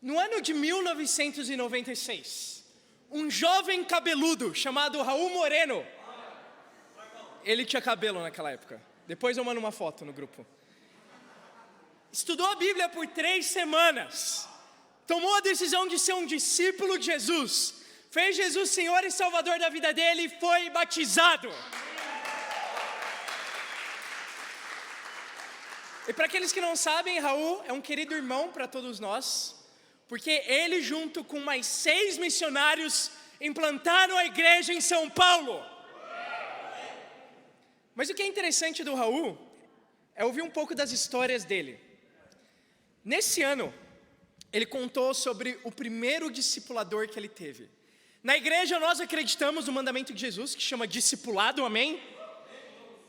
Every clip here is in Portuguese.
No ano de 1996, um jovem cabeludo chamado Raul Moreno, ele tinha cabelo naquela época, depois eu mando uma foto no grupo, estudou a Bíblia por 3 semanas, tomou a decisão de ser um discípulo de Jesus, fez Jesus Senhor e Salvador da vida dele e foi batizado. E para aqueles que não sabem, Raul é um querido irmão para todos nós, porque ele junto com mais 6 missionários implantaram a igreja em São Paulo. Mas o que é interessante do Raul é ouvir um pouco das histórias dele. Nesse ano, ele contou sobre o primeiro discipulador que ele teve. Na igreja nós acreditamos no mandamento de Jesus, que chama discipulado, amém?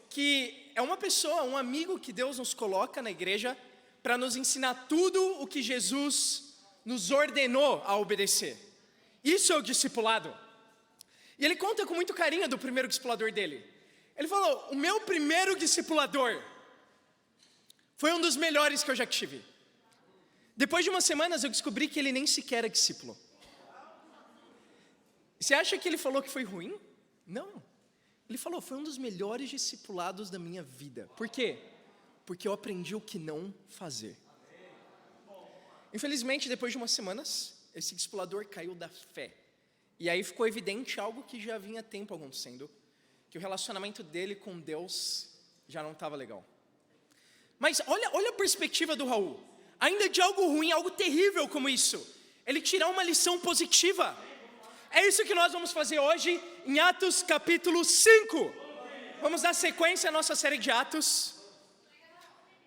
Que é uma pessoa, um amigo que Deus nos coloca na igreja para nos ensinar tudo o que Jesus nos ordenou a obedecer. Isso é o discipulado. E ele conta com muito carinho do primeiro discipulador dele. Ele falou: o meu primeiro discipulador foi um dos melhores que eu já tive. Depois de umas semanas eu descobri que ele nem sequer era discípulo. Você acha que ele falou que foi ruim? Não. Ele falou: foi um dos melhores discipulados da minha vida. Por quê? Porque eu aprendi o que não fazer. Infelizmente, depois de umas semanas, esse discipulador caiu da fé. E aí ficou evidente algo que já vinha tempo acontecendo, que o relacionamento dele com Deus já não estava legal. Mas olha a perspectiva do Raul. Ainda de algo ruim, algo terrível como isso, ele tirar uma lição positiva. É isso que nós vamos fazer hoje em Atos capítulo 5. Vamos dar sequência à nossa série de Atos.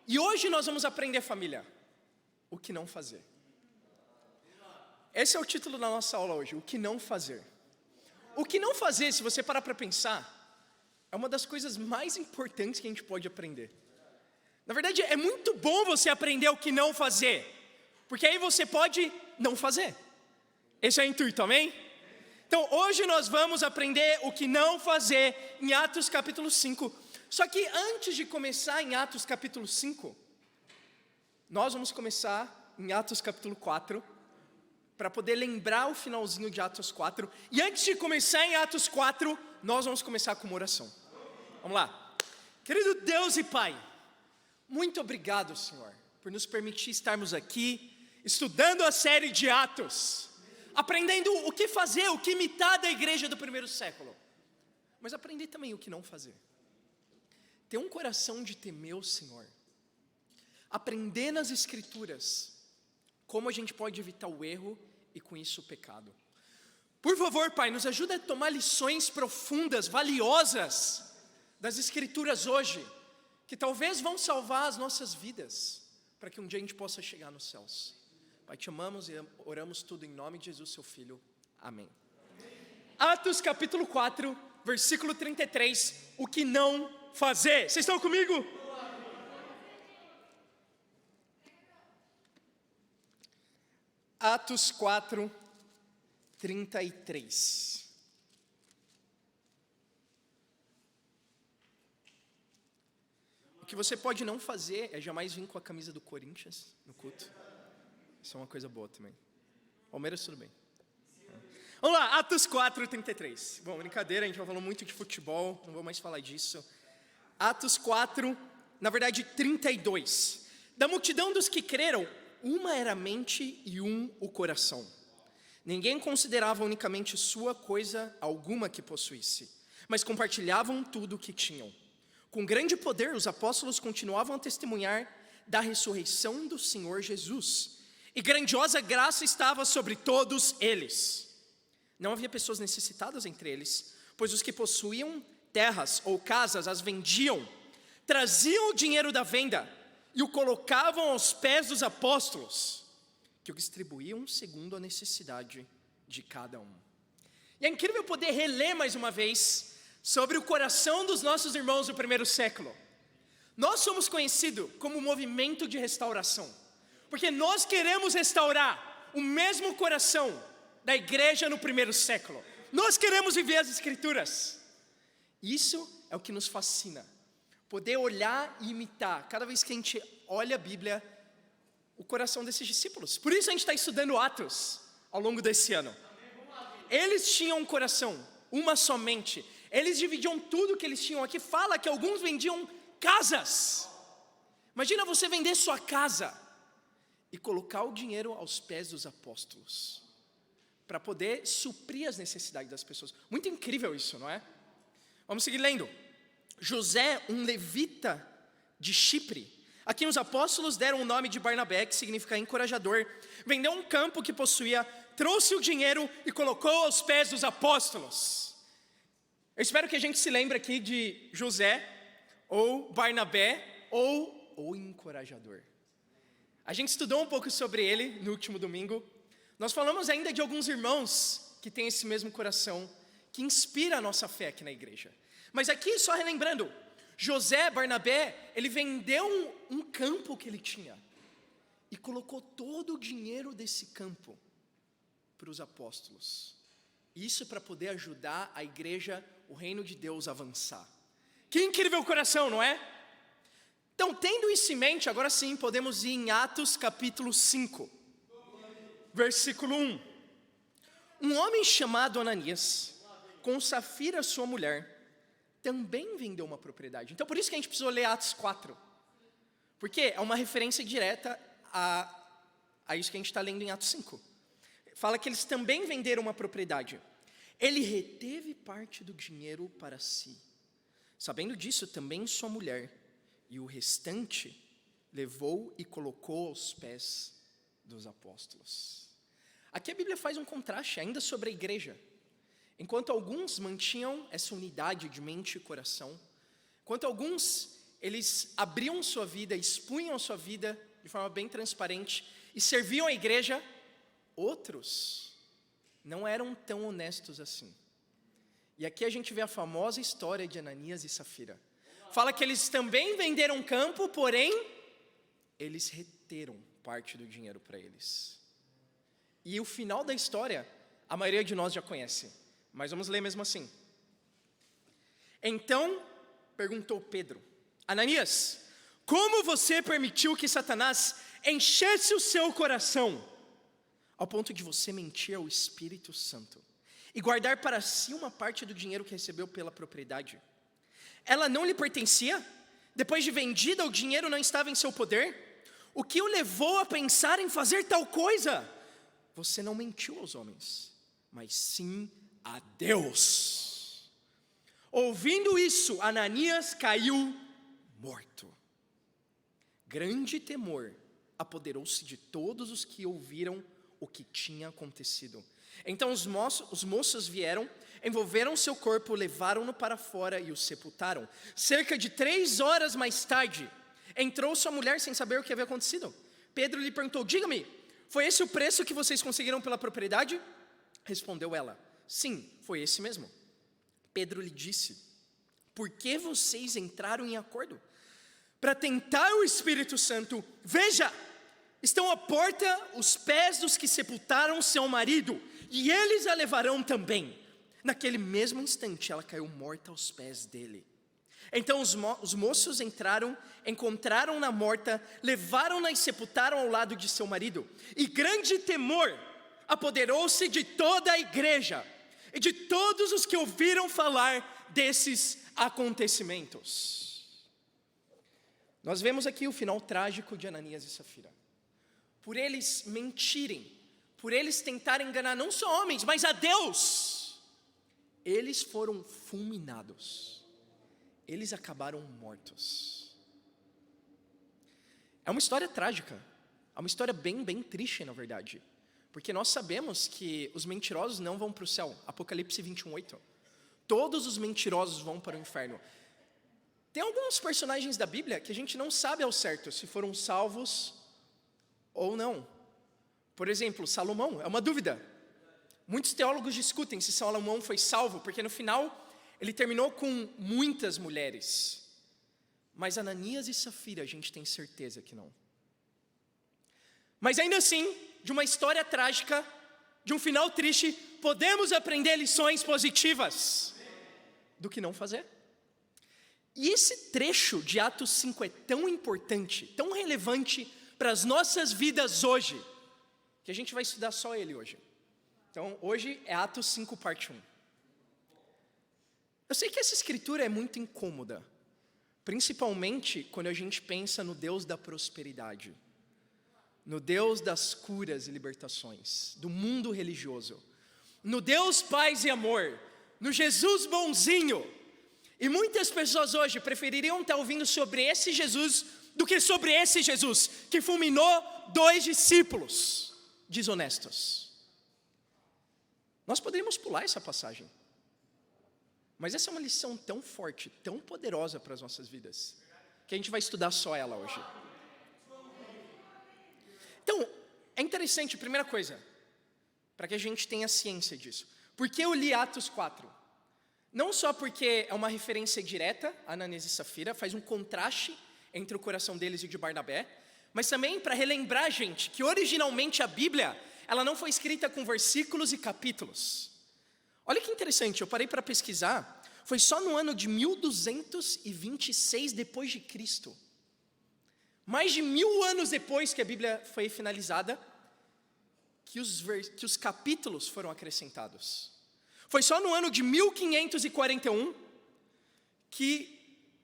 E hoje nós vamos aprender, família, o que não fazer. Esse é o título da nossa aula hoje, o que não fazer. O que não fazer, se você parar para pensar, é uma das coisas mais importantes que a gente pode aprender. Na verdade, é muito bom você aprender o que não fazer, porque aí você pode não fazer. Esse é o intuito, amém? Então, hoje nós vamos aprender o que não fazer em Atos capítulo 5. Só que antes de começar em Atos capítulo 5, nós vamos começar em Atos capítulo 4, para poder lembrar o finalzinho de Atos 4. E antes de começar em Atos 4, nós vamos começar com uma oração. Vamos lá. Querido Deus e Pai, muito obrigado, Senhor, por nos permitir estarmos aqui, estudando a série de Atos, aprendendo o que fazer, o que imitar da igreja do primeiro século, mas aprender também o que não fazer. Ter um coração de temer o Senhor, aprender nas Escrituras como a gente pode evitar o erro e com isso o pecado. Por favor, Pai, nos ajuda a tomar lições profundas, valiosas das Escrituras hoje, que talvez vão salvar as nossas vidas, para que um dia a gente possa chegar nos céus. Pai, te amamos e oramos tudo em nome de Jesus, seu Filho. Amém. Atos capítulo 4, versículo 33, o que não fazer. Vocês estão comigo? Atos 4, 33. O que você pode não fazer é jamais vir com a camisa do Corinthians no culto. Isso é uma coisa boa também. Palmeiras, tudo bem. Vamos lá, Atos 4, 33. Bom, brincadeira, a gente já falou muito de futebol, não vou mais falar disso. Atos 4, na verdade 32. Da multidão dos que creram, uma era a mente e um o coração. Ninguém considerava unicamente sua coisa alguma que possuísse, mas compartilhavam tudo o que tinham. Com grande poder, os apóstolos continuavam a testemunhar da ressurreição do Senhor Jesus, e grandiosa graça estava sobre todos eles. Não havia pessoas necessitadas entre eles, pois os que possuíam terras ou casas as vendiam, traziam o dinheiro da venda e o colocavam aos pés dos apóstolos, que o distribuíam segundo a necessidade de cada um. E é incrível poder reler mais uma vez sobre o coração dos nossos irmãos do primeiro século. Nós somos conhecidos como movimento de restauração, porque nós queremos restaurar o mesmo coração da igreja no primeiro século. Nós queremos viver as Escrituras. Isso é o que nos fascina. Poder olhar e imitar. Cada vez que a gente olha a Bíblia, o coração desses discípulos. Por isso a gente está estudando Atos ao longo desse ano. Eles tinham um coração, uma só mente. Eles dividiam tudo que eles tinham. Aqui fala que alguns vendiam casas. Imagina você vender sua casa e colocar o dinheiro aos pés dos apóstolos, para poder suprir as necessidades das pessoas. Muito incrível isso, não é? Vamos seguir lendo. José, um levita de Chipre. Aqui os apóstolos deram o nome de Barnabé, que significa encorajador. Vendeu um campo que possuía, trouxe o dinheiro e colocou aos pés dos apóstolos. Eu espero que a gente se lembre aqui de José, ou Barnabé, ou o encorajador. A gente estudou um pouco sobre ele no último domingo. Nós falamos ainda de alguns irmãos que têm esse mesmo coração, que inspira a nossa fé aqui na igreja. Mas aqui, só relembrando, José, Barnabé, ele vendeu um campo que ele tinha e colocou todo o dinheiro desse campo para os apóstolos. Isso para poder ajudar a igreja, o reino de Deus a avançar. Que incrível coração, não é? Então, tendo isso em mente, agora sim podemos ir em Atos capítulo 5, versículo 1. Um homem chamado Ananias, com Safira sua mulher, também vendeu uma propriedade. Então por isso que a gente precisou ler Atos 4, porque é uma referência direta a isso que a gente está lendo em Atos 5. Fala que eles também venderam uma propriedade. Ele reteve parte do dinheiro para si. Sabendo disso, também sua mulher, e o restante levou e colocou aos pés dos apóstolos. Aqui a Bíblia faz um contraste ainda sobre a igreja. Enquanto alguns mantinham essa unidade de mente e coração, enquanto alguns, eles abriam sua vida, expunham sua vida de forma bem transparente e serviam a igreja, outros não eram tão honestos assim. E aqui a gente vê a famosa história de Ananias e Safira. Fala que eles também venderam campo, porém, eles reteram parte do dinheiro para eles. E o final da história, a maioria de nós já conhece, mas vamos ler mesmo assim. Então, perguntou Pedro, Ananias, como você permitiu que Satanás enchesse o seu coração, ao ponto de você mentir ao Espírito Santo, e guardar para si uma parte do dinheiro que recebeu pela propriedade? Ela não lhe pertencia? Depois de vendida, o dinheiro não estava em seu poder? O que o levou a pensar em fazer tal coisa? Você não mentiu aos homens, mas sim a Deus. Ouvindo isso, Ananias caiu morto. Grande temor apoderou-se de todos os que ouviram o que tinha acontecido. Então os moços vieram, envolveram seu corpo, levaram-no para fora e o sepultaram. Cerca de 3 horas mais tarde, entrou sua mulher sem saber o que havia acontecido. Pedro lhe perguntou, diga-me, foi esse o preço que vocês conseguiram pela propriedade? Respondeu ela, sim, foi esse mesmo. Pedro lhe disse, por que vocês entraram em acordo? Para tentar o Espírito Santo. Veja, estão à porta os pés dos que sepultaram seu marido, e eles a levarão também. Naquele mesmo instante, ela caiu morta aos pés dele. Então os moços entraram, encontraram-na morta, levaram-na e sepultaram ao lado de seu marido. E grande temor apoderou-se de toda a igreja e de todos os que ouviram falar desses acontecimentos. Nós vemos aqui o final trágico de Ananias e Safira. Por eles mentirem, por eles tentarem enganar não só homens, mas a Deus, eles foram fulminados, eles acabaram mortos. É uma história trágica, é uma história bem triste na verdade, porque nós sabemos que os mentirosos não vão para o céu, Apocalipse 21:8, todos os mentirosos vão para o inferno. Tem alguns personagens da Bíblia que a gente não sabe ao certo se foram salvos ou não. Por exemplo, Salomão, é uma dúvida. Muitos teólogos discutem se Salomão foi salvo, porque no final ele terminou com muitas mulheres. Mas Ananias e Safira a gente tem certeza que não. Mas ainda assim, de uma história trágica, de um final triste, podemos aprender lições positivas do que não fazer. E esse trecho de Atos 5 é tão importante, tão relevante para as nossas vidas hoje, que a gente vai estudar só ele hoje. Então, hoje é Atos 5, parte 1. Eu sei que essa escritura é muito incômoda, principalmente quando a gente pensa no Deus da prosperidade, no Deus das curas e libertações, do mundo religioso, no Deus paz e amor, no Jesus bonzinho. E muitas pessoas hoje prefeririam estar ouvindo sobre esse Jesus do que sobre esse Jesus que fulminou 2 discípulos desonestos. Nós poderíamos pular essa passagem, mas essa é uma lição tão forte, tão poderosa para as nossas vidas, que a gente vai estudar só ela hoje. Então, é interessante, primeira coisa, para que a gente tenha ciência disso. Por que eu li Atos 4? Não só porque é uma referência direta a Ananias e Safira, faz um contraste entre o coração deles e o de Barnabé, mas também para relembrar a gente que originalmente a Bíblia, ela não foi escrita com versículos e capítulos. Olha que interessante, eu parei para pesquisar, foi só no ano de 1226 depois de Cristo. Mais de 1000 anos depois que a Bíblia foi finalizada, que os capítulos foram acrescentados. Foi só no ano de 1541 que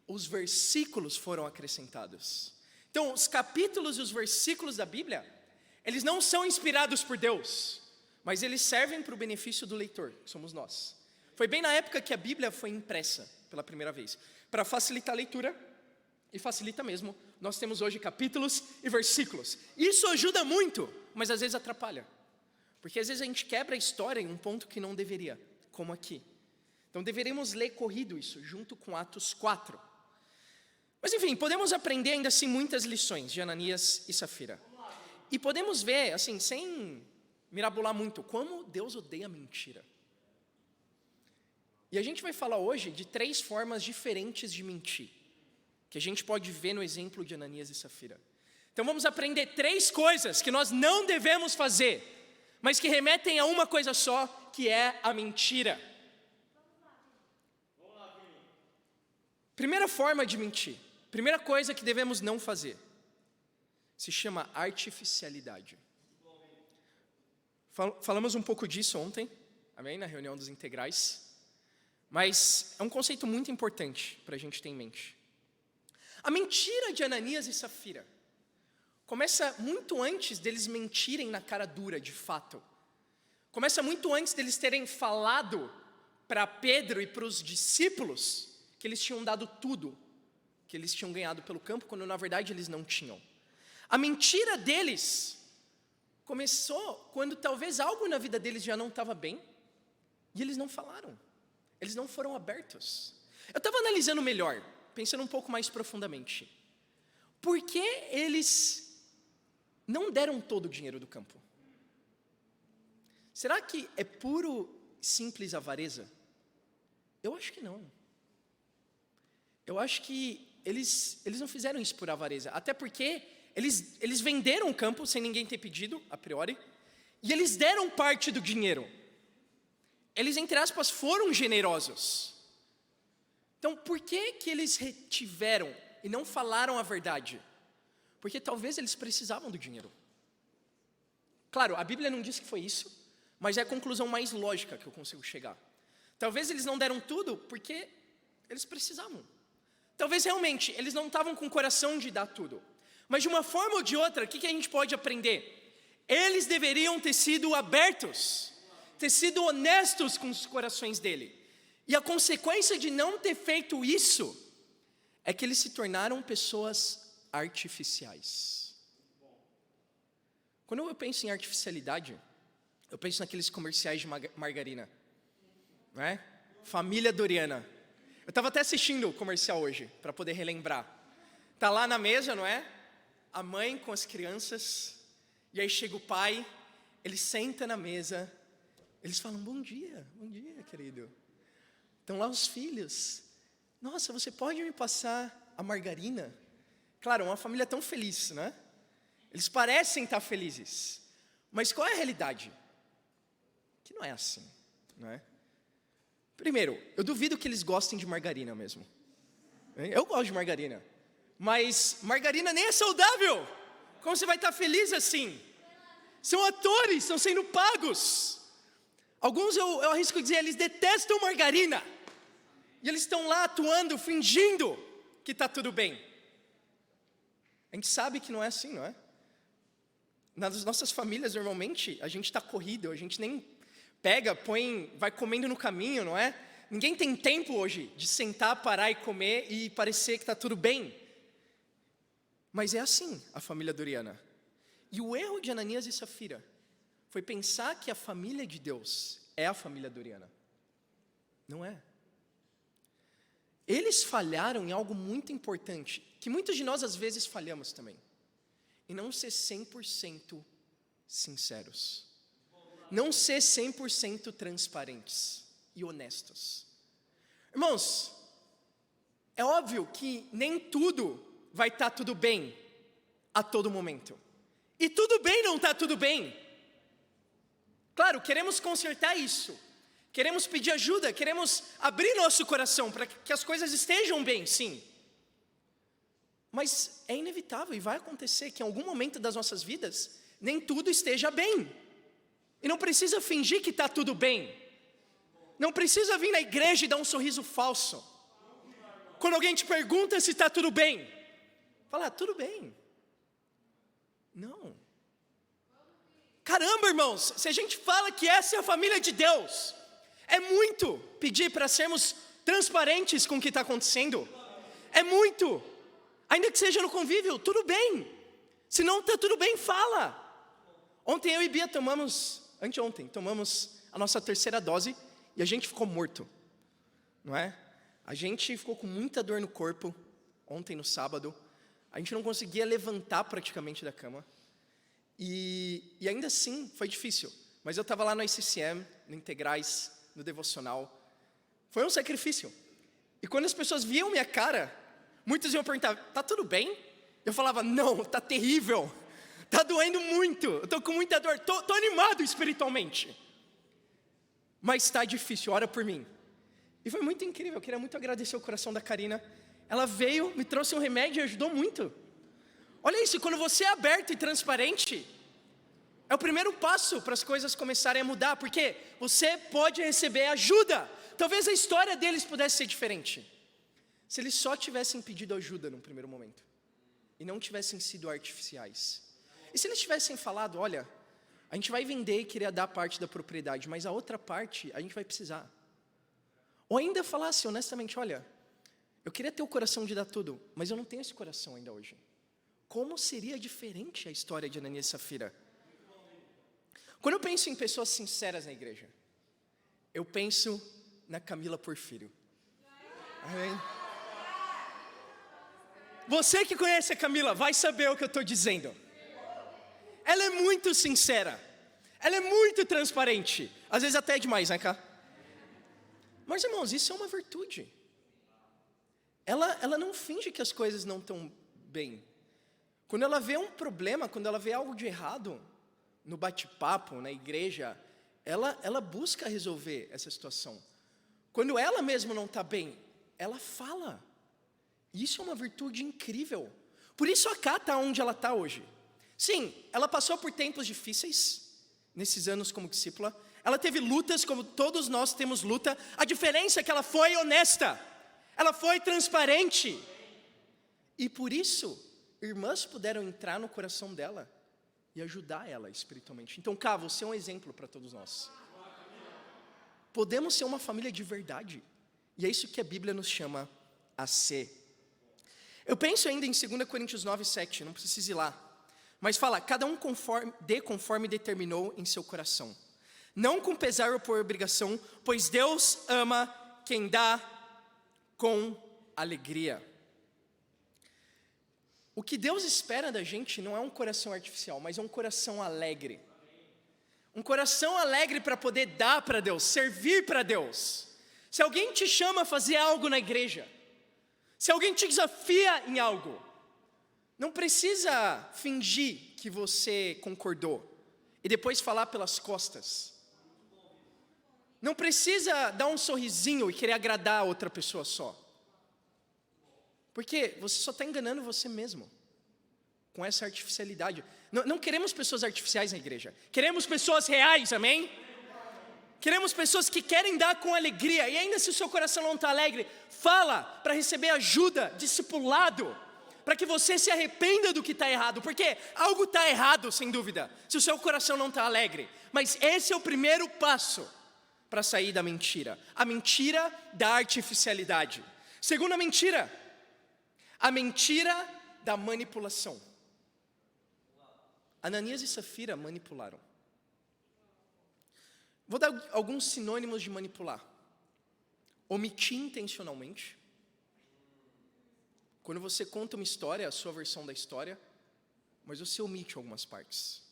os versículos foram acrescentados. Então, os capítulos e os versículos da Bíblia, eles não são inspirados por Deus, mas eles servem para o benefício do leitor, que somos nós. Foi bem na época que a Bíblia foi impressa pela primeira vez. Para facilitar a leitura, e facilita mesmo, nós temos hoje capítulos e versículos. Isso ajuda muito, mas às vezes atrapalha. Porque às vezes a gente quebra a história em um ponto que não deveria, como aqui. Então deveríamos ler corrido isso, junto com Atos 4. Mas enfim, podemos aprender ainda assim muitas lições de Ananias e Safira. E podemos ver, assim, sem mirabolar muito, como Deus odeia mentira. E a gente vai falar hoje de 3 formas diferentes de mentir, que a gente pode ver no exemplo de Ananias e Safira. Então vamos aprender 3 coisas que nós não devemos fazer, mas que remetem a uma coisa só, que é a mentira. Primeira forma de mentir, primeira coisa que devemos não fazer, se chama artificialidade. Falamos um pouco disso ontem, amém? Na reunião dos integrais. Mas é um conceito muito importante para a gente ter em mente. A mentira de Ananias e Safira começa muito antes deles mentirem na cara dura, de fato. Começa muito antes deles terem falado para Pedro e para os discípulos que eles tinham dado tudo, que eles tinham ganhado pelo campo, quando na verdade eles não tinham. A mentira deles começou quando talvez algo na vida deles já não estava bem, e eles não falaram, eles não foram abertos. Eu estava analisando melhor, pensando um pouco mais profundamente. Por que eles não deram todo o dinheiro do campo? Será que é puro, simples avareza? Eu acho que não. Eu acho que eles não fizeram isso por avareza, até porque eles venderam o campo sem ninguém ter pedido, a priori, e eles deram parte do dinheiro. Eles, entre aspas, foram generosos. Então, por que eles retiveram e não falaram a verdade? Porque talvez eles precisavam do dinheiro. Claro, a Bíblia não diz que foi isso, mas é a conclusão mais lógica que eu consigo chegar. Talvez eles não deram tudo porque eles precisavam. Talvez realmente eles não estavam com o coração de dar tudo. Mas de uma forma ou de outra, o que a gente pode aprender? Eles deveriam ter sido abertos, ter sido honestos com os corações dele. E a consequência de não ter feito isso é que eles se tornaram pessoas artificiais. Quando eu penso em artificialidade, eu penso naqueles comerciais de margarina, não é? Família Doriana. Eu estava até assistindo o comercial hoje, para poder relembrar. Está lá na mesa, não é? A mãe com as crianças, e aí chega o pai, ele senta na mesa, eles falam, bom dia, querido. Estão lá os filhos. Nossa, você pode me passar a margarina? Claro, uma família tão feliz, né? Eles parecem estar felizes. Mas qual é a realidade? Que não é assim, não é? Primeiro, eu duvido que eles gostem de margarina mesmo. Eu gosto de margarina. Mas margarina nem é saudável. Como você vai estar feliz assim? São atores, estão sendo pagos. Alguns, eu arrisco dizer, eles detestam margarina. E eles estão lá atuando, fingindo que está tudo bem. A gente sabe que não é assim, não é? Nas nossas famílias, normalmente, a gente está corrido, a gente nem pega, põe, vai comendo no caminho, não é? Ninguém tem tempo hoje de sentar, parar e comer e parecer que está tudo bem. Mas é assim a família doriana. E o erro de Ananias e Safira foi pensar que a família de Deus é a família doriana. Não é. Eles falharam em algo muito importante, que muitos de nós às vezes falhamos também. E não ser 100% sinceros. Não ser 100% transparentes e honestos. Irmãos, é óbvio que nem tudo vai estar tudo bem a todo momento. E tudo bem não está tudo bem. Claro, queremos consertar isso. Queremos pedir ajuda, queremos abrir nosso coração para que as coisas estejam bem, sim. Mas é inevitável e vai acontecer que em algum momento das nossas vidas, nem tudo esteja bem. E não precisa fingir que está tudo bem. Não precisa vir na igreja e dar um sorriso falso. Quando alguém te pergunta se está tudo bem, fala, tudo bem. Não. Caramba, irmãos, se a gente fala que essa é a família de Deus, é muito pedir para sermos transparentes com o que está acontecendo. É muito. Ainda que seja no convívio, tudo bem. Se não está tudo bem, fala. Ontem eu e Bia anteontem, tomamos a nossa 3ª dose e a gente ficou morto. Não é? A gente ficou com muita dor no corpo, ontem no sábado. A gente não conseguia levantar praticamente da cama. E ainda assim foi difícil. Mas eu estava lá no ICCM, no Integrais, no Devocional. Foi um sacrifício. E quando as pessoas viam minha cara, muitos iam perguntar, tá tudo bem? Eu falava, não, tá terrível. Tá doendo muito. Eu tô com muita dor. Tô animado espiritualmente. Mas está difícil, ora por mim. E foi muito incrível. Eu queria muito agradecer o coração da Karina. Ela veio, me trouxe um remédio e ajudou muito. Olha isso, quando você é aberto e transparente, é o primeiro passo para as coisas começarem a mudar, porque você pode receber ajuda. Talvez a história deles pudesse ser diferente, se eles só tivessem pedido ajuda no primeiro momento, e não tivessem sido artificiais. E se eles tivessem falado, olha, a gente vai vender e queria dar parte da propriedade, mas a outra parte a gente vai precisar. Ou ainda falasse honestamente, olha, eu queria ter o coração de dar tudo, mas eu não tenho esse coração ainda hoje. Como seria diferente a história de Ananias e Safira? Quando eu penso em pessoas sinceras na igreja, eu penso na Camila Porfírio. Amém? Você que conhece a Camila vai saber o que eu estou dizendo. Ela é muito sincera. Ela é muito transparente. Às vezes até é demais, né, cá? Mas, irmãos, isso é uma virtude. Ela não finge que as coisas não estão bem. Quando ela vê um problema, quando ela vê algo de errado, no bate-papo, na igreja, ela busca resolver essa situação. Quando ela mesma não está bem, ela fala. Isso é uma virtude incrível. Por isso a Cá está onde ela está hoje. Sim, ela passou por tempos difíceis, nesses anos como discípula. Ela teve lutas, como todos nós temos luta. A diferença é que ela foi honesta. Ela foi transparente. E por isso, irmãs puderam entrar no coração dela e ajudar ela espiritualmente. Então, Cá, você é um exemplo para todos nós. Podemos ser uma família de verdade. E é isso que a Bíblia nos chama a ser. Eu penso ainda em 2 Coríntios 9:7, não precisa ir lá. Mas fala, cada um conforme determinou em seu coração. Não com pesar ou por obrigação, pois Deus ama quem dá com alegria. O que Deus espera da gente não é um coração artificial, mas é um coração alegre. Um coração alegre para poder dar para Deus, servir para Deus. Se alguém te chama a fazer algo na igreja, se alguém te desafia em algo, não precisa fingir que você concordou e depois falar pelas costas. Não precisa dar um sorrisinho e querer agradar a outra pessoa só. Porque você só está enganando você mesmo. com essa artificialidade. Não queremos pessoas artificiais na igreja. Queremos pessoas reais, amém? Queremos pessoas que querem dar com alegria. E ainda se o seu coração não está alegre, fala para receber ajuda, discipulado, para que você se arrependa do que está errado. Porque algo está errado, sem dúvida, se o seu coração não está alegre. Mas esse é o primeiro passo para sair da mentira. A mentira da artificialidade. Segunda mentira, a mentira da manipulação. Ananias e Safira manipularam. Vou dar alguns sinônimos de manipular. Omitir intencionalmente. Quando você conta uma história, a sua versão da história, mas você omite algumas partes.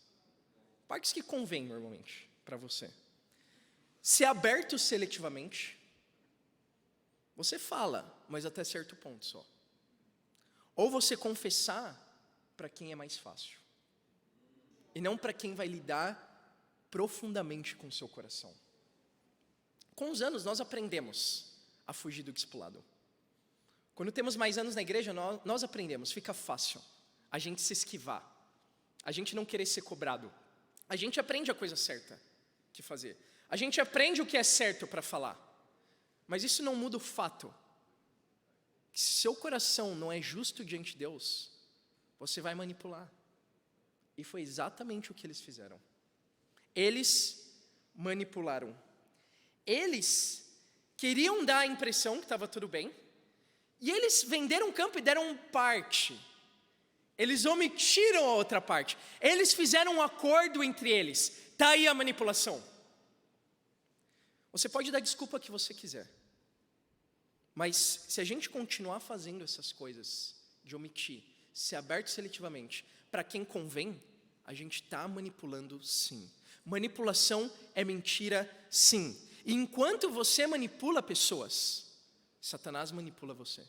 Partes que convêm normalmente para você. Ser aberto seletivamente. Você fala, mas até certo ponto só. Ou você confessar para quem é mais fácil. E não para quem vai lidar profundamente com o seu coração. Com os anos nós aprendemos a fugir do discipulado. Quando temos mais anos na igreja, nós aprendemos, fica fácil a gente se esquivar, a gente não querer ser cobrado. A gente aprende a coisa certa que fazer. A gente aprende o que é certo para falar. Mas isso não muda o fato que se seu coração não é justo diante de Deus, você vai manipular. E foi exatamente o que eles fizeram. Eles manipularam. Eles queriam dar a impressão que estava tudo bem, e eles venderam o campo e deram parte. Eles omitiram a outra parte. Eles fizeram um acordo entre eles. Está aí a manipulação. Você pode dar desculpa que você quiser. Mas se a gente continuar fazendo essas coisas, de omitir, ser aberto seletivamente, para quem convém, a gente está manipulando sim. Manipulação é mentira sim. E enquanto você manipula pessoas, Satanás manipula você.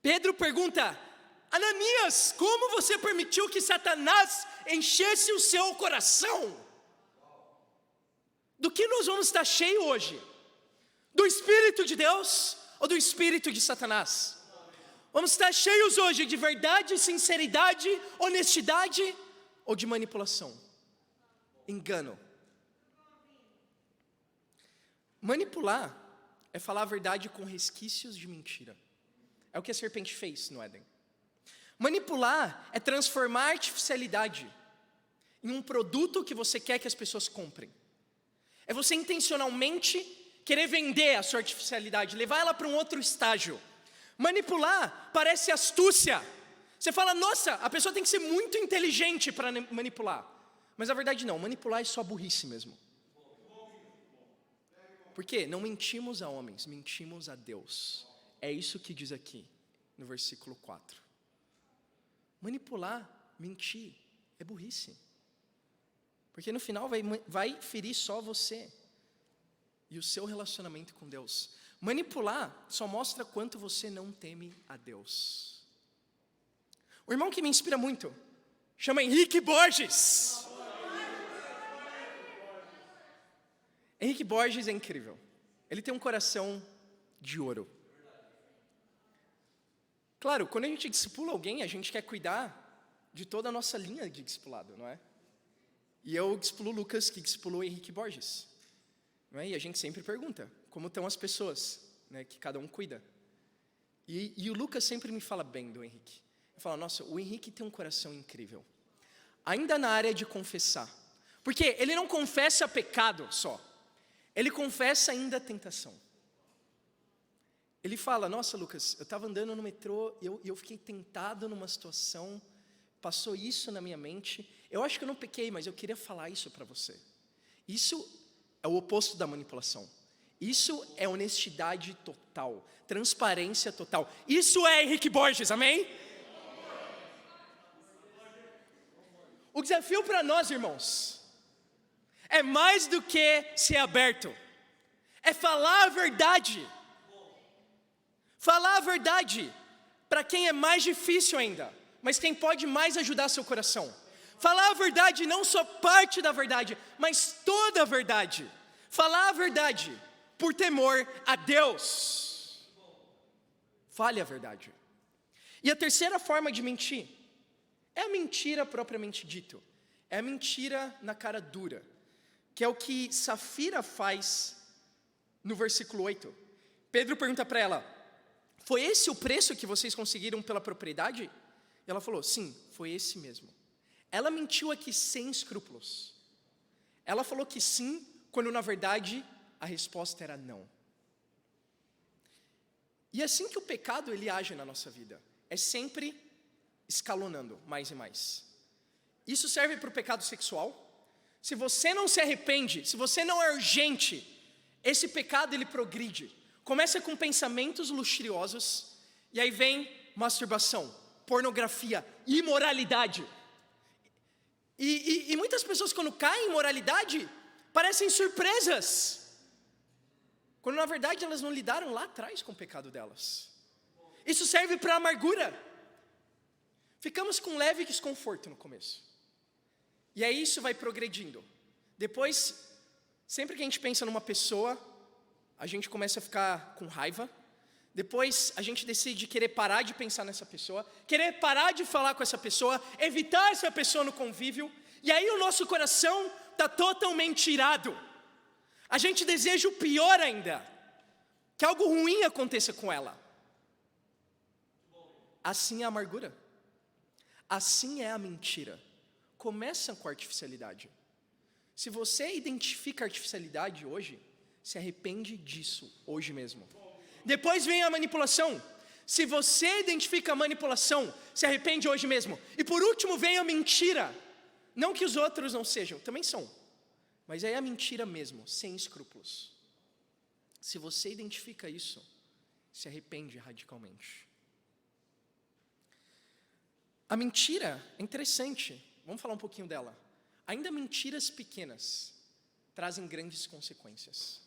Pedro pergunta: Ananias, como você permitiu que Satanás enchesse o seu coração? Do que nós vamos estar cheios hoje? Do Espírito de Deus ou do Espírito de Satanás? Vamos estar cheios hoje de verdade, sinceridade, honestidade ou de manipulação? Engano. Manipular é falar a verdade com resquícios de mentira. É o que a serpente fez no Éden. Manipular é transformar a artificialidade em um produto que você quer que as pessoas comprem. É você intencionalmente querer vender a sua artificialidade, levar ela para um outro estágio. Manipular parece astúcia. Você fala, nossa, a pessoa tem que ser muito inteligente para manipular. Mas a verdade não, manipular é só burrice mesmo. Por quê? Não mentimos a homens, mentimos a Deus. É isso que diz aqui, no versículo 4. Manipular, mentir, é burrice. Porque no final vai ferir só você e o seu relacionamento com Deus. Manipular só mostra quanto você não teme a Deus. O irmão que me inspira muito chama Henrique Borges. Henrique Borges é incrível. Ele tem um coração de ouro. Claro, quando a gente discipula alguém, a gente quer cuidar de toda a nossa linha de discipulado, não é? E eu discipulo o Lucas, que discipulou o Henrique Borges. Não é? E a gente sempre pergunta, como estão as pessoas, né, que cada um cuida. E o Lucas sempre me fala bem do Henrique. Ele fala, nossa, o Henrique tem um coração incrível. Ainda na área de confessar. Porque ele não confessa pecado só. Ele confessa ainda a tentação. Ele fala, nossa Lucas, eu estava andando no metrô e eu fiquei tentado numa situação, passou isso na minha mente, eu acho que eu não pequei, mas eu queria falar isso para você. Isso é o oposto da manipulação. Isso é honestidade total, transparência total. Isso é Henrique Borges, amém? O desafio para nós, irmãos, é mais do que ser aberto. É falar a verdade. Falar a verdade para quem é mais difícil ainda, mas quem pode mais ajudar seu coração. Falar a verdade, não só parte da verdade, mas toda a verdade. Falar a verdade por temor a Deus. Fale a verdade. E a terceira forma de mentir é a mentira propriamente dito. É a mentira na cara dura, que é o que Safira faz no versículo 8. Pedro pergunta para ela: foi esse o preço que vocês conseguiram pela propriedade? E ela falou: sim, foi esse mesmo. Ela mentiu aqui sem escrúpulos. Ela falou que sim, quando na verdade a resposta era não. E é assim que o pecado ele age na nossa vida. É sempre escalonando mais e mais. Isso serve para o pecado sexual. Se você não se arrepende, se você não é urgente, esse pecado ele progride. Começa com pensamentos luxuriosos, e aí vem masturbação, pornografia, imoralidade. E muitas pessoas quando caem em imoralidade, parecem surpresas, quando na verdade elas não lidaram lá atrás com o pecado delas. Isso serve para amargura. Ficamos com leve desconforto no começo, e aí isso vai progredindo. Depois, sempre que a gente pensa numa pessoa, a gente começa a ficar com raiva. Depois a gente decide querer parar de pensar nessa pessoa, querer parar de falar com essa pessoa, evitar essa pessoa no convívio. E aí o nosso coração está totalmente irado. A gente deseja o pior ainda, que algo ruim aconteça com ela. Assim é a amargura. Assim é a mentira. Começa com a artificialidade. Se você identifica a artificialidade hoje, se arrepende disso hoje mesmo. Depois vem a manipulação. Se você identifica a manipulação, se arrepende hoje mesmo. E por último vem a mentira. Não que os outros não sejam, também são. Mas é a mentira mesmo, sem escrúpulos. Se você identifica isso, se arrepende radicalmente. A mentira é interessante. Vamos falar um pouquinho dela. Ainda mentiras pequenas trazem grandes consequências.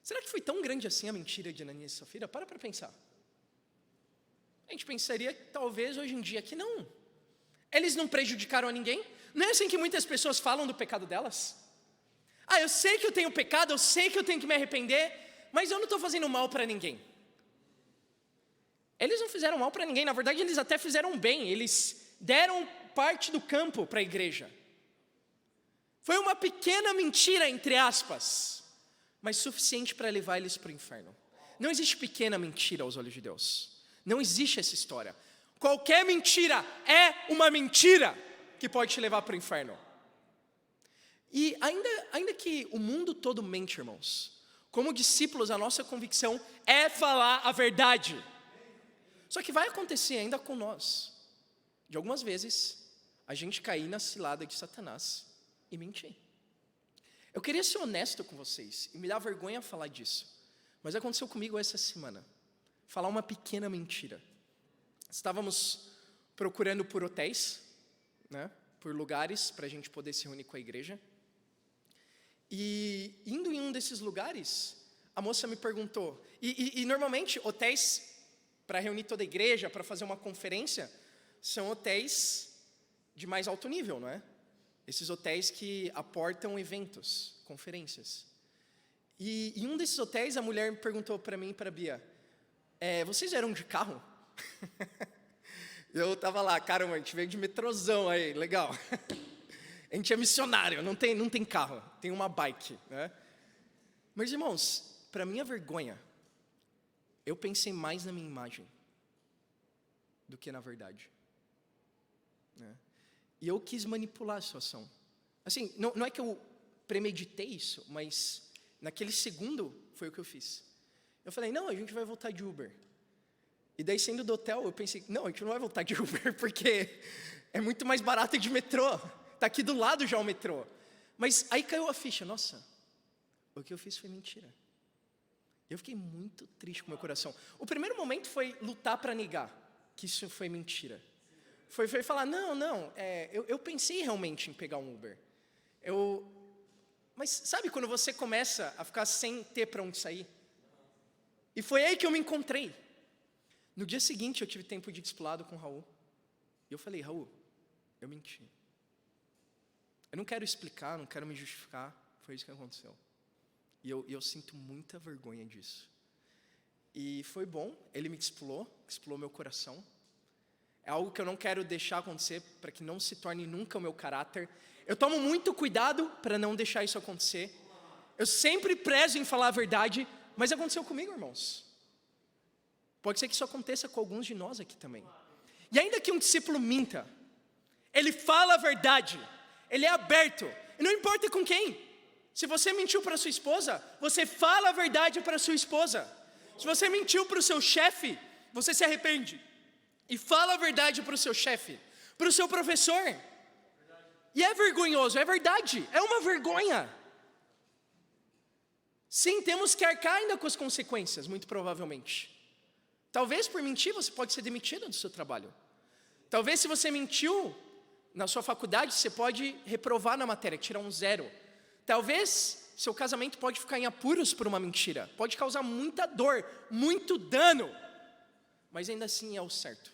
Será que foi tão grande assim a mentira de Ananias e Safira? Para pensar. A gente pensaria que talvez hoje em dia que não. Eles não prejudicaram a ninguém. Não é assim que muitas pessoas falam do pecado delas? Eu sei que eu tenho pecado, eu sei que eu tenho que me arrepender, mas eu não estou fazendo mal para ninguém. Eles não fizeram mal para ninguém, na verdade eles até fizeram bem. Eles deram parte do campo para a igreja. Foi uma pequena mentira, entre aspas, mas suficiente para levar eles para o inferno. Não existe pequena mentira aos olhos de Deus. Não existe essa história. Qualquer mentira é uma mentira que pode te levar para o inferno. E ainda que o mundo todo mente, irmãos, como discípulos a nossa convicção é falar a verdade. Só que vai acontecer ainda com nós, de algumas vezes, a gente cair na cilada de Satanás e mentir. Eu queria ser honesto com vocês, e me dá vergonha falar disso, mas aconteceu comigo essa semana. Falar uma pequena mentira. Estávamos procurando por hotéis, né, por lugares para a gente poder se reunir com a igreja. E indo em um desses lugares, a moça me perguntou, e normalmente hotéis para reunir toda a igreja, para fazer uma conferência, são hotéis de mais alto nível, não é? Esses hotéis que aportam eventos, conferências. E em um desses hotéis, a mulher perguntou para mim e para a Bia, vocês eram de carro? Eu estava lá, caramba, a gente veio de metrozão aí, legal. A gente é missionário, não tem carro, tem uma bike, né? Mas irmãos, para minha vergonha, eu pensei mais na minha imagem do que na verdade, né? E eu quis manipular a situação. Assim, não é que eu premeditei isso, mas naquele segundo foi o que eu fiz. Eu falei, não, a gente vai voltar de Uber. E daí, saindo do hotel, eu pensei, não, a gente não vai voltar de Uber, porque é muito mais barato de metrô. Está aqui do lado já o metrô. Mas aí caiu a ficha, nossa, o que eu fiz foi mentira. Eu fiquei muito triste com o meu coração. O primeiro momento foi lutar para negar que isso foi mentira. Foi falar, não, eu pensei realmente em pegar um Uber. Mas sabe quando você começa a ficar sem ter para onde sair? E foi aí que eu me encontrei. No dia seguinte eu tive tempo de discipulado com o Raul. E eu falei, Raul, eu menti. Eu não quero explicar, não quero me justificar, foi isso que aconteceu. E eu sinto muita vergonha disso. E foi bom, ele me discipulou meu coração. É algo que eu não quero deixar acontecer, para que não se torne nunca o meu caráter. Eu tomo muito cuidado para não deixar isso acontecer. Eu sempre prezo em falar a verdade, mas aconteceu comigo, irmãos. Pode ser que isso aconteça com alguns de nós aqui também. E ainda que um discípulo minta, ele fala a verdade, ele é aberto, e não importa com quem. Se você mentiu para sua esposa, você fala a verdade para sua esposa. Se você mentiu para o seu chefe, você se arrepende e fala a verdade para o seu chefe, para o seu professor. E é vergonhoso, é verdade, é uma vergonha. Sim, temos que arcar ainda com as consequências, muito provavelmente. Talvez por mentir você pode ser demitido do seu trabalho. Talvez se você mentiu na sua faculdade, você pode reprovar na matéria, tirar um 0. Talvez seu casamento pode ficar em apuros por uma mentira. Pode causar muita dor, muito dano. Mas ainda assim é o certo.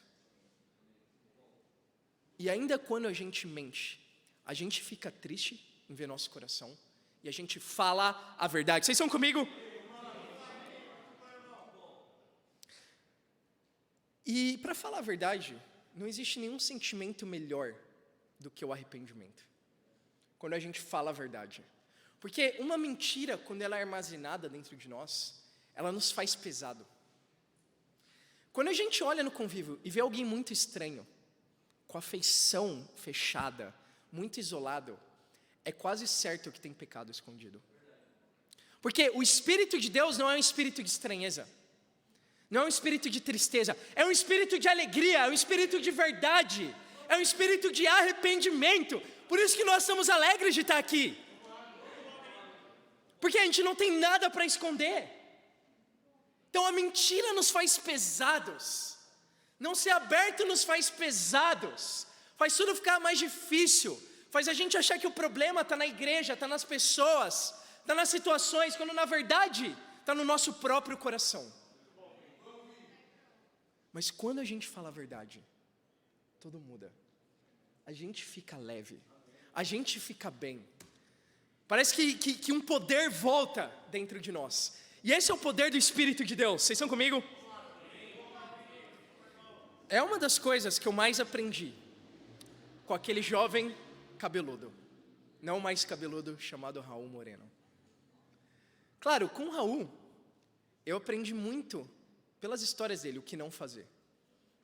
E ainda quando a gente mente, a gente fica triste em ver nosso coração. E a gente fala a verdade. Vocês estão comigo? E para falar a verdade, não existe nenhum sentimento melhor do que o arrependimento. Quando a gente fala a verdade. Porque uma mentira, quando ela é armazenada dentro de nós, ela nos faz pesado. Quando a gente olha no convívio e vê alguém muito estranho, com a feição fechada, muito isolado, é quase certo que tem pecado escondido. Porque o Espírito de Deus não é um espírito de estranheza. Não é um espírito de tristeza, é um espírito de alegria, é um espírito de verdade, é um espírito de arrependimento. Por isso que nós estamos alegres de estar aqui. Porque a gente não tem nada para esconder. Então a mentira nos faz pesados. Não ser aberto nos faz pesados. Faz tudo ficar mais difícil. Faz a gente achar que o problema está na igreja, está nas pessoas, está nas situações, quando na verdade está no nosso próprio coração. Mas quando a gente fala a verdade, tudo muda. A gente fica leve, a gente fica bem. Parece que um poder volta dentro de nós. E esse é o poder do Espírito de Deus. Vocês estão comigo? É uma das coisas que eu mais aprendi com aquele jovem cabeludo, não mais cabeludo, chamado Raul Moreno. Claro, com Raul, eu aprendi muito pelas histórias dele, o que não fazer.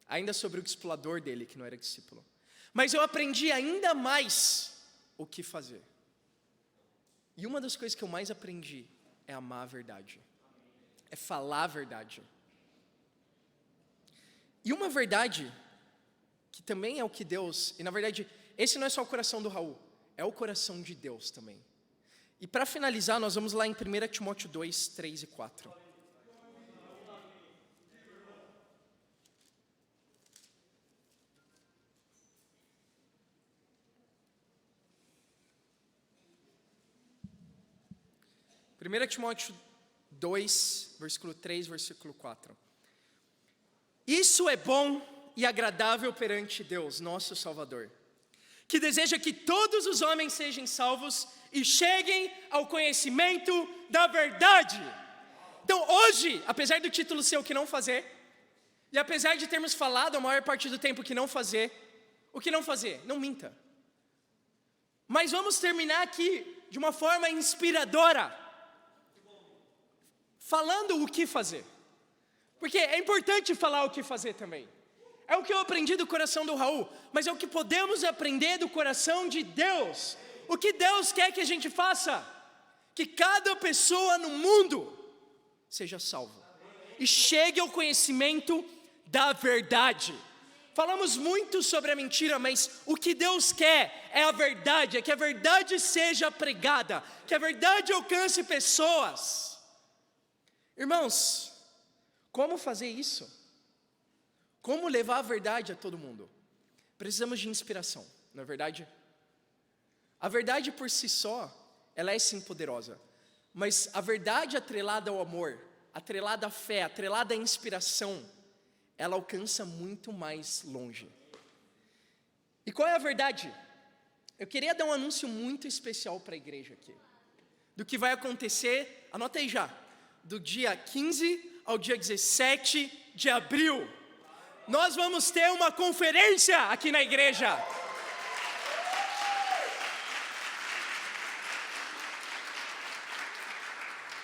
Ainda sobre o discipulador dele, que não era discípulo. Mas eu aprendi ainda mais o que fazer. E uma das coisas que eu mais aprendi é amar a verdade. É falar a verdade. E uma verdade, que também é o que Deus... E na verdade, esse não é só o coração do Raul, é o coração de Deus também. E para finalizar, nós vamos lá em 1 Timóteo 2, 3 e 4. Primeira Timóteo 2, versículo 3, versículo 4. Isso é bom e agradável perante Deus, nosso Salvador, que deseja que todos os homens sejam salvos e cheguem ao conhecimento da verdade. Então hoje, apesar do título ser o que não fazer, e apesar de termos falado a maior parte do tempo que não fazer, o que não fazer? Não minta. Mas vamos terminar aqui de uma forma inspiradora, falando o que fazer. Porque é importante falar o que fazer também. É o que eu aprendi do coração do Raul, mas é o que podemos aprender do coração de Deus. O que Deus quer que a gente faça? Que cada pessoa no mundo seja salva e chegue ao conhecimento da verdade. Falamos muito sobre a mentira, mas o que Deus quer é a verdade, é que a verdade seja pregada, que a verdade alcance pessoas. Irmãos, como fazer isso? Como levar a verdade a todo mundo? Precisamos de inspiração, não é verdade? A verdade por si só, ela é sim poderosa, mas a verdade atrelada ao amor, atrelada à fé, atrelada à inspiração, ela alcança muito mais longe. E qual é a verdade? Eu queria dar um anúncio muito especial para a igreja aqui, do que vai acontecer, anota aí já, do dia 15 ao dia 17 de abril. Nós vamos ter uma conferência aqui na igreja.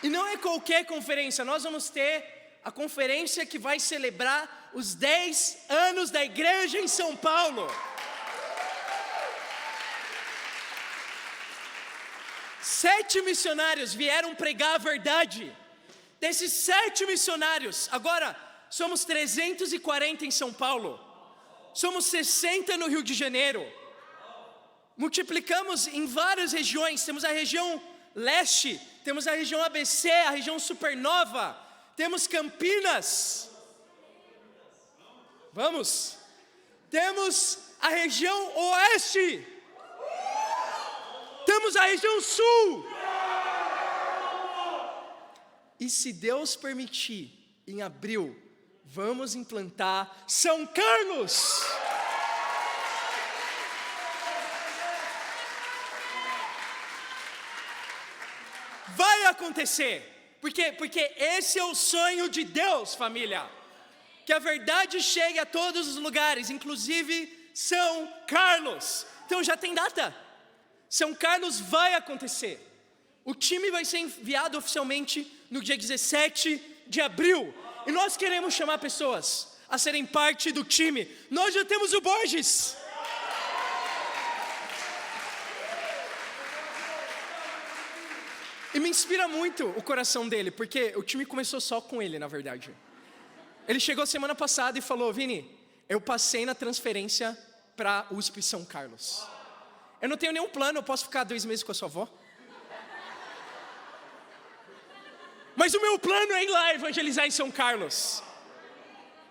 E não é qualquer conferência, nós vamos ter a conferência que vai celebrar os 10 anos da igreja em São Paulo. 7 missionários vieram pregar a verdade. Desses 7 missionários, agora somos 340 em São Paulo, somos 60 no Rio de Janeiro, multiplicamos em várias regiões, temos a região leste, temos a região ABC, a região Supernova, temos Campinas, temos a região oeste, temos a região sul, e se Deus permitir, em abril, vamos implantar São Carlos. Vai acontecer, porque esse é o sonho de Deus, família, que a verdade chegue a todos os lugares, inclusive São Carlos. Então já tem data, São Carlos vai acontecer. O time vai ser enviado oficialmente no dia 17 de abril, e nós queremos chamar pessoas a serem parte do time. Nós já temos o Borges. E me inspira muito o coração dele, porque o time começou só com ele, na verdade. Ele chegou semana passada e falou: Vini, eu passei na transferência para USP São Carlos. Eu não tenho nenhum plano, eu posso ficar 2 meses com a sua avó. Mas o meu plano é ir lá evangelizar em São Carlos.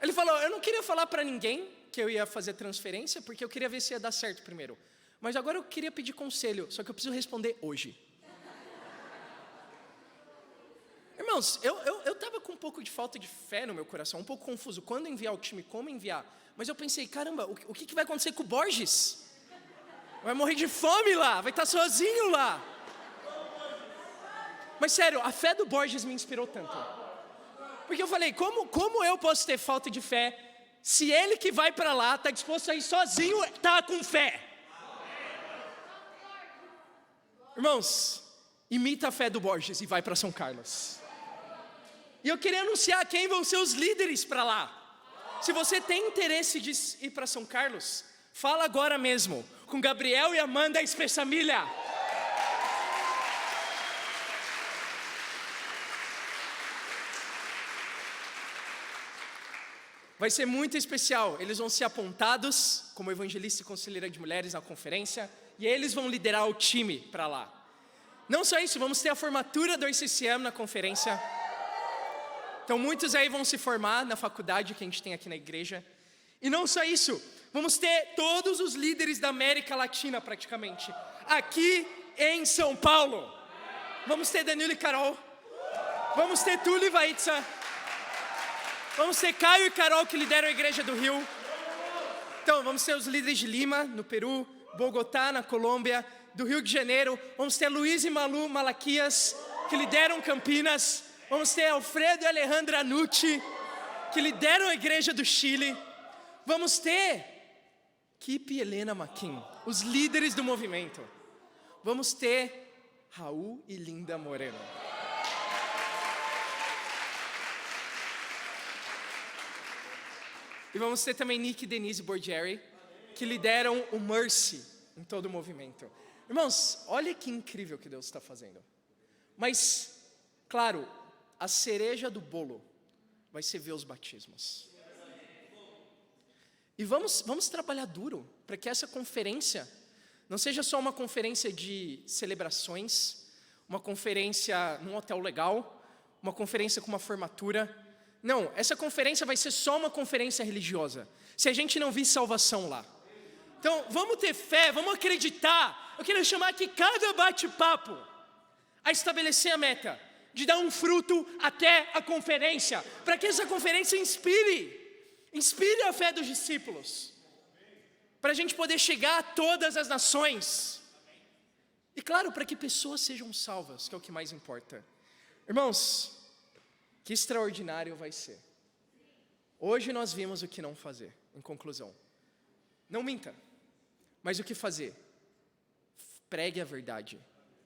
Ele falou: eu não queria falar para ninguém que eu ia fazer transferência, porque eu queria ver se ia dar certo primeiro. Mas agora eu queria pedir conselho, só que eu preciso responder hoje. Irmãos, eu estava com um pouco de falta de fé no meu coração, um pouco confuso, quando enviar o time, como enviar. Mas eu pensei, caramba, o que vai acontecer com o Borges? Vai morrer de fome lá, vai estar sozinho lá. Mas sério, a fé do Borges me inspirou tanto. Porque eu falei, como eu posso ter falta de fé, se ele que vai para lá, está disposto a ir sozinho, está com fé? Irmãos, imita a fé do Borges e vai para São Carlos. E eu queria anunciar quem vão ser os líderes para lá. Se você tem interesse de ir para São Carlos, fala agora mesmo com Gabriel e Amanda Espessamilha. Vai ser muito especial, eles vão ser apontados como evangelista e conselheira de mulheres na conferência, e eles vão liderar o time para lá. Não só isso, vamos ter a formatura do ICCM na conferência. Então muitos aí vão se formar na faculdade que a gente tem aqui na igreja. E não só isso, vamos ter todos os líderes da América Latina praticamente, aqui em São Paulo. Vamos ter Danilo e Carol, vamos ter Túlio e Vaitza, vamos ter Caio e Carol que lideram a igreja do Rio. Então vamos ter os líderes de Lima, no Peru, Bogotá, na Colômbia, do Rio de Janeiro, vamos ter Luiz e Malu Malaquias, que lideram Campinas, vamos ter Alfredo e Alejandra Nucci, que lideram a igreja do Chile, vamos ter Kipe e Helena Maquin, os líderes do movimento, vamos ter Raul e Linda Moreno. E vamos ter também Nick e Denise Borgieri, que lideram o Mercy em todo o movimento. Irmãos, olha que incrível que Deus está fazendo. Mas, claro, a cereja do bolo vai ser ver os batismos. E vamos trabalhar duro para que essa conferência não seja só uma conferência de celebrações, uma conferência num hotel legal, uma conferência com uma formatura. Não, essa conferência vai ser só uma conferência religiosa, se a gente não vir salvação lá. Então, vamos ter fé, vamos acreditar. Eu quero chamar aqui cada bate-papo a estabelecer a meta de dar um fruto até a conferência, para que essa conferência inspire a fé dos discípulos, para a gente poder chegar a todas as nações. E claro, para que pessoas sejam salvas, que é o que mais importa. Irmãos, que extraordinário vai ser. Hoje nós vimos o que não fazer, em conclusão. Não minta, mas o que fazer? Pregue a verdade,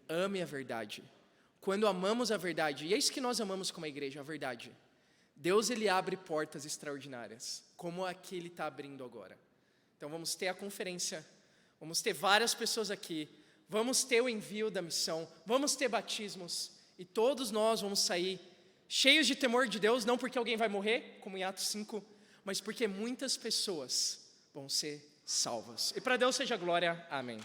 ame a verdade. Quando amamos a verdade, e é isso que nós amamos como igreja, a verdade. Deus, Ele abre portas extraordinárias, como a que Ele está abrindo agora. Então vamos ter a conferência, vamos ter várias pessoas aqui, vamos ter o envio da missão, vamos ter batismos, e todos nós vamos sair cheios de temor de Deus, não porque alguém vai morrer, como em Atos 5, mas porque muitas pessoas vão ser salvas. E para Deus seja glória, amém.